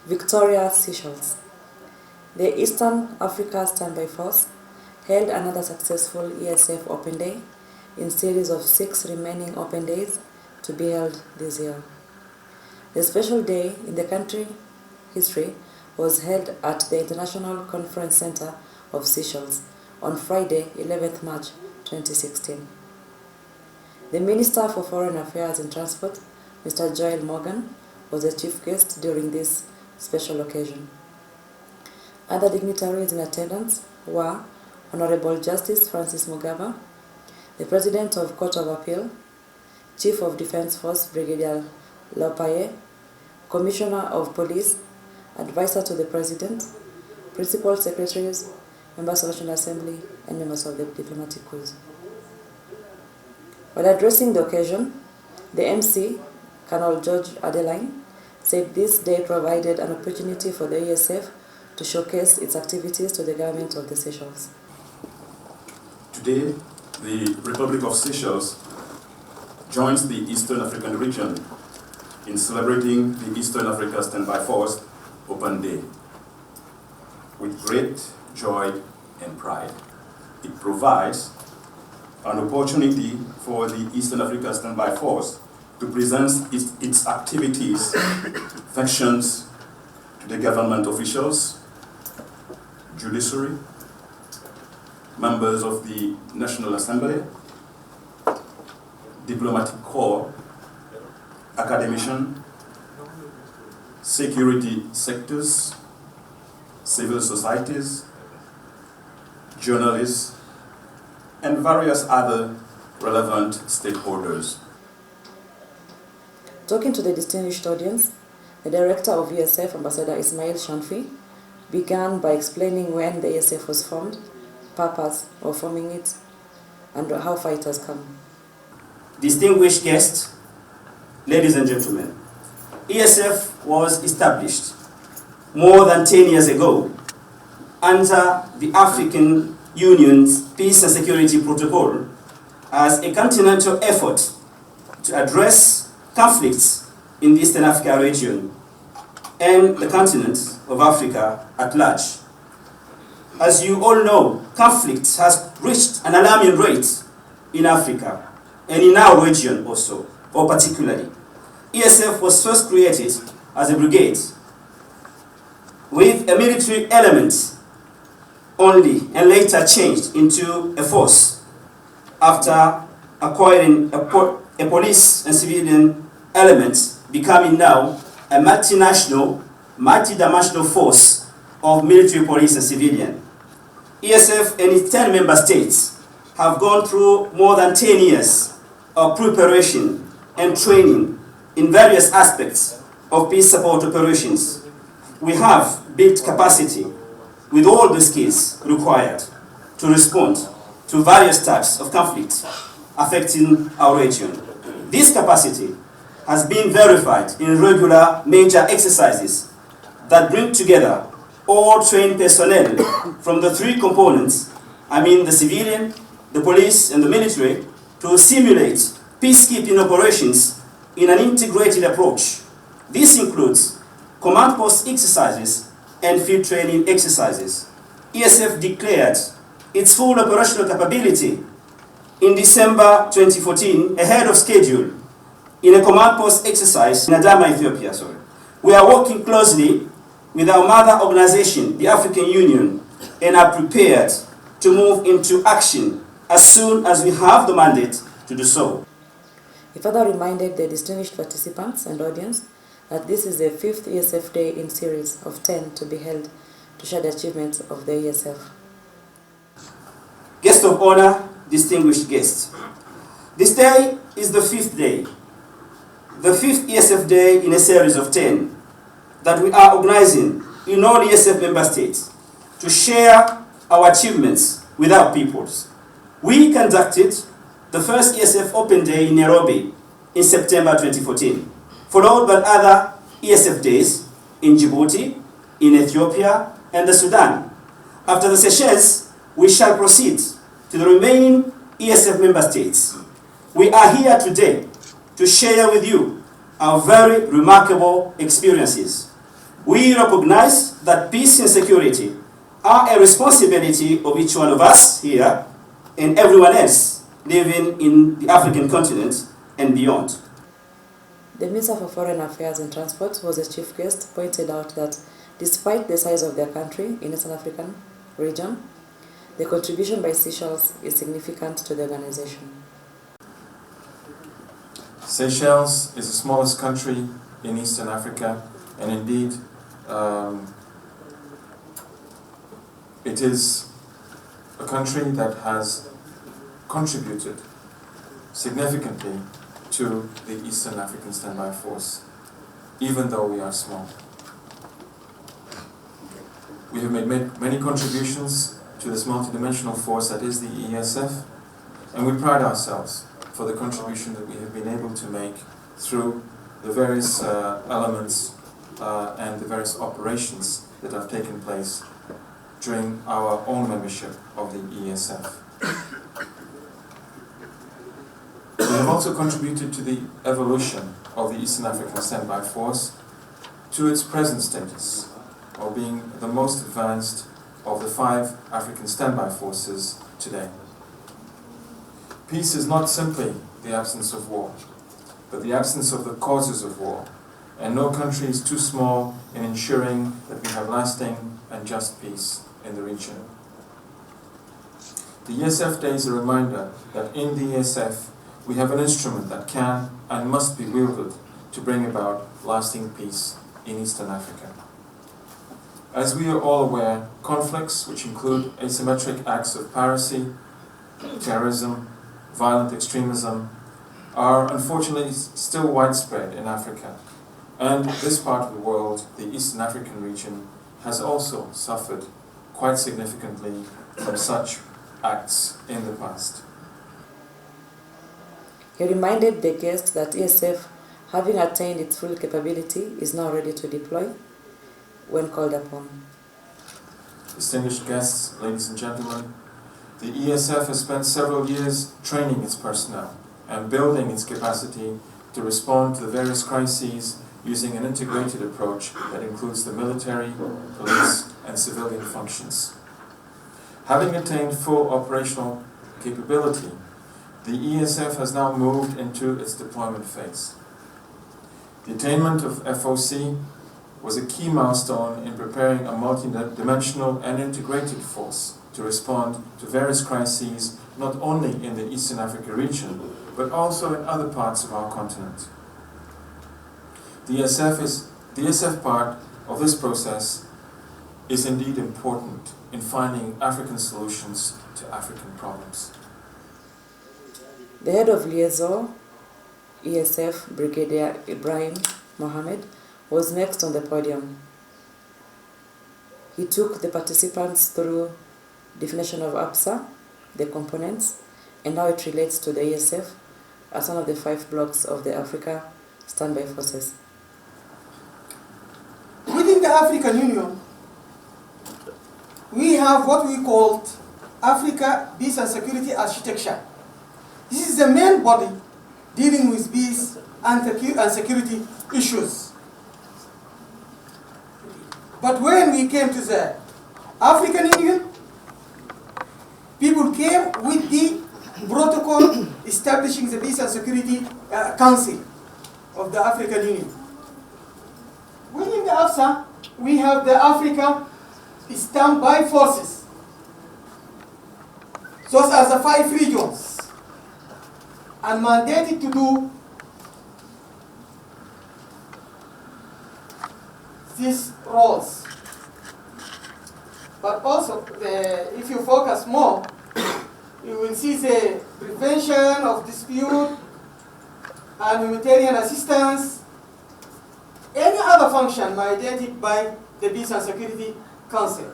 Victoria, Seychelles. The Eastern Africa Standby Force held another successful EASF Open Day in series of 6 remaining Open Days to be held this year. The special day in the country history was held at the International Conference Center of Seychelles on Friday, 11th March 2016. The Minister for Foreign Affairs and Transport, Mr. Joel Morgan, was the chief guest during this special occasion. Other dignitaries in attendance were Honorable Justice Francis Mugaba, the President of Court of Appeal, Chief of Defense Force Brigadier Lopaye, Commissioner of Police, Advisor to the President, Principal Secretaries, Members of the National Assembly, and members of the diplomatic corps. While addressing the occasion, the MC, Colonel George Adeline, said this day provided an opportunity for the EASF to showcase its activities to the government of the Seychelles. Today, the Republic of Seychelles joins the Eastern African region in celebrating the Eastern Africa Standby Force Open Day with great joy and pride. It provides an opportunity for the Eastern Africa Standby Force to present its activities, functions to the government officials, judiciary, members of the National Assembly, diplomatic corps, academicians, security sectors, civil societies, journalists, and various other relevant stakeholders. Talking to the distinguished audience, the Director of EASF, Ambassador Ismail Shanfi, began by explaining when the EASF was formed, purpose of forming it, and how far it has come. Distinguished guests, ladies and gentlemen, EASF was established more than 10 years ago under the African Union's Peace and Security Protocol as a continental effort to address conflicts in the Eastern Africa region and the continent of Africa at large. As you all know, conflict has reached an alarming rate in Africa and in our region also, or particularly. EASF was first created as a brigade with a military element only and later changed into a force after acquiring a police and civilian element, becoming now a multinational, multidimensional force of military, police and civilian. EASF and its 10 member states have gone through more than 10 years of preparation and training in various aspects of peace support operations. We have built capacity with all the skills required to respond to various types of conflicts affecting our region. This capacity has been verified in regular major exercises that bring together all trained personnel from the 3 components, the civilian, the police, and the military, to simulate peacekeeping operations in an integrated approach. This includes command post exercises and field training exercises. EASF declared its full operational capability in December 2014, ahead of schedule, in a command post exercise in Adama, Ethiopia. We are working closely with our mother organization, the African Union, and are prepared to move into action as soon as we have the mandate to do so. He further reminded the distinguished participants and audience that this is the 5th EASF Day in series of 10 to be held to share the achievements of the EASF. Guest of honor, distinguished guests. This day is the 5th day, the 5th EASF Day in a series of 10 that we are organizing in all EASF member states to share our achievements with our peoples. We conducted the first EASF Open Day in Nairobi in September 2014, followed by other EASF days in Djibouti, in Ethiopia, and the Sudan. After the Seychelles, we shall proceed to the remaining EASF member states. We are here today to share with you our very remarkable experiences. We recognize that peace and security are a responsibility of each one of us here and everyone else living in the African continent and beyond. The Minister for Foreign Affairs and Transport, was a chief guest, pointed out that despite the size of their country in the Eastern African region, the contribution by Seychelles is significant to the organization. Seychelles is the smallest country in Eastern Africa, and indeed it is a country that has contributed significantly to the Eastern African Standby Force, even though we are small. We have made many contributions to this multidimensional force that is the EASF, and we pride ourselves for the contribution that we have been able to make through the various elements and the various operations that have taken place during our own membership of the EASF. We have also contributed to the evolution of the Eastern African Standby Force to its present status of being the most advanced of the 5 African standby forces today. Peace is not simply the absence of war, but the absence of the causes of war, and no country is too small in ensuring that we have lasting and just peace in the region. The EASF Day is a reminder that in the EASF we have an instrument that can and must be wielded to bring about lasting peace in Eastern Africa. As we are all aware, conflicts, which include asymmetric acts of piracy, terrorism, violent extremism, are unfortunately still widespread in Africa. And this part of the world, the Eastern African region, has also suffered quite significantly from such acts in the past. He reminded the guests that EASF, having attained its full capability, is now ready to deploy when called upon. Distinguished guests, ladies and gentlemen, the EASF has spent several years training its personnel and building its capacity to respond to the various crises using an integrated approach that includes the military, police, and civilian functions. Having attained full operational capability, the EASF has now moved into its deployment phase. The attainment of FOC was a key milestone in preparing a multidimensional and integrated force to respond to various crises not only in the Eastern Africa region, but also in other parts of our continent. The EASF part of this process is indeed important in finding African solutions to African problems. The head of Liaison, EASF, Brigadier Ibrahim Mohammed, was next on the podium. He took the participants through definition of APSA, the components, and how it relates to the EASF as one of the 5 blocks of the Africa Standby Forces. Within the African Union, we have what we call Africa Peace and Security Architecture. This is the main body dealing with peace and security issues. But when we came to the African Union, people came with the protocol establishing the Peace and Security Council of the African Union. Within the AFSA, we have the Africa Standby Forces. Those are the 5 regions, and mandated to do these roles. But also, if you focus more, you will see the prevention of dispute and humanitarian assistance, any other function mandated by the Peace and Security Council.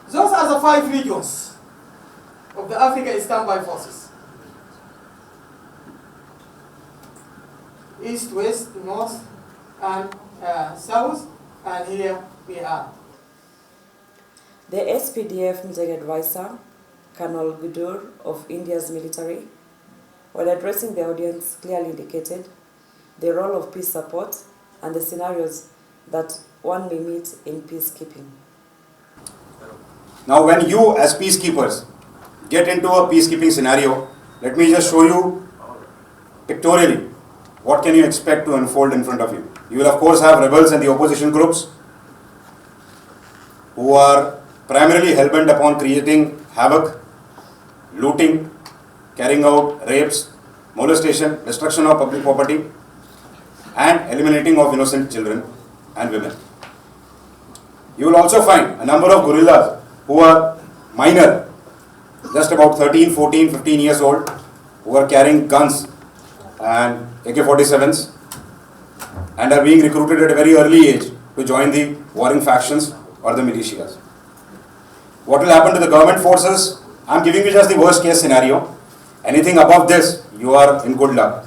Those are the 5 regions of the Africa Standby Forces. East, West, North, and South, and here we are. The SPDF military advisor, Colonel Gudur of India's military, while addressing the audience, clearly indicated the role of peace support, and the scenarios that one may meet in peacekeeping. Now, when you as peacekeepers get into a peacekeeping scenario, let me just show you pictorially what can you expect to unfold in front of you. You will of course have rebels and the opposition groups who are primarily hell-bent upon creating havoc, looting, carrying out rapes, molestation, destruction of public property, and eliminating of innocent children and women. You will also find a number of guerrillas who are minor, just about 13, 14, 15 years old, who are carrying guns and AK-47s and are being recruited at a very early age to join the warring factions or the militias. What will happen to the government forces? I am giving you just the worst case scenario. Anything above this, you are in good luck.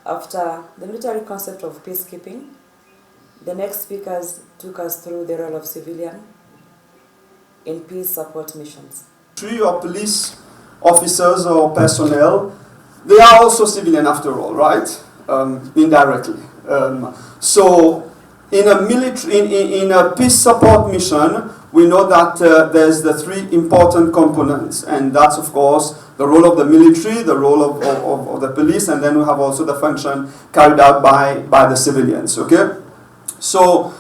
After the military concept of peacekeeping, the next speakers took us through the role of civilian in peace support missions. Or police officers or personnel, they are also civilian after all, right? Indirectly. So in a military, in a peace support mission, we know that there's the three important components, and that's of course the role of the military, the role of the police, and then we have also the function carried out by the civilians, okay? So,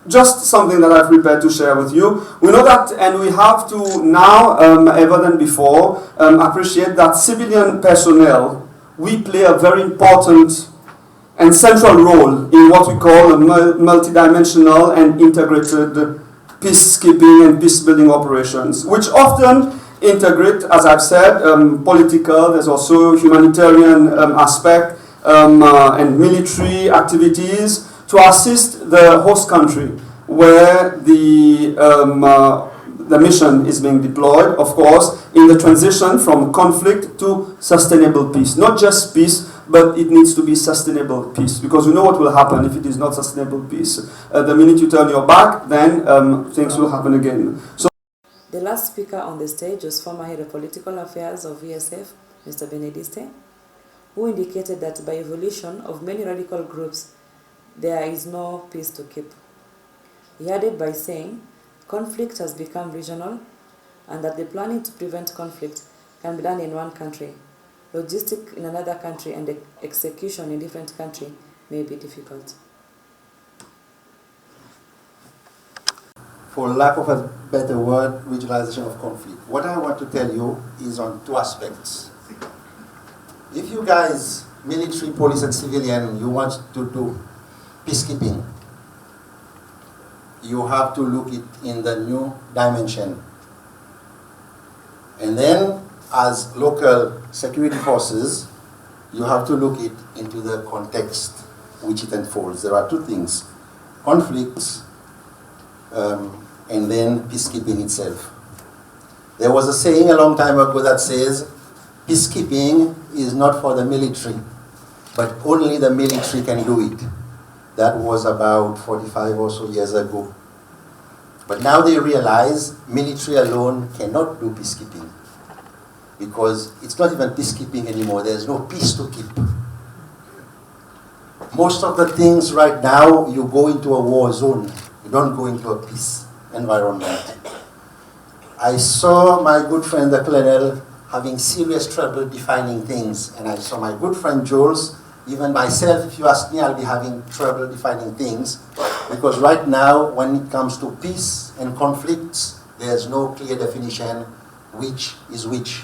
just something that I've prepared to share with you. We know that, and we have to now, ever than before, appreciate that civilian personnel, we play a very important and central role in what we call a multidimensional and integrated peacekeeping and peace-building operations, which often integrate, as I've said, political, there's also humanitarian aspect, and military activities to assist the host country where the mission is being deployed, of course, in the transition from conflict to sustainable peace. Not just peace, but it needs to be sustainable peace, because we know what will happen if it is not sustainable peace. The minute you turn your back, then things will happen again. So the last speaker on the stage was former head of political affairs of EASF, Mr. Benediste, who indicated that by evolution of many radical groups, there is no peace to keep. He added by saying, conflict has become regional and that the planning to prevent conflict can be done in one country. Logistics in another country and execution in different country may be difficult. For lack of a better word, regionalization of conflict. What I want to tell you is on two aspects. If you guys, military, police, and civilian, you want to do peacekeeping, you have to look it in the new dimension. And then, as local security forces, you have to look it into the context which it unfolds. There are two things: conflicts and then peacekeeping itself. There was a saying a long time ago that says, peacekeeping is not for the military, but only the military can do it. That was about 45 or so years ago. But now they realize military alone cannot do peacekeeping, because it's not even peacekeeping anymore. There's no peace to keep. Most of the things right now, you go into a war zone. You don't go into a peace environment. I saw my good friend, the colonel, having serious trouble defining things. And I saw my good friend, Jules, even myself, if you ask me, I'll be having trouble defining things. Because right now, when it comes to peace and conflicts, there's no clear definition which is which.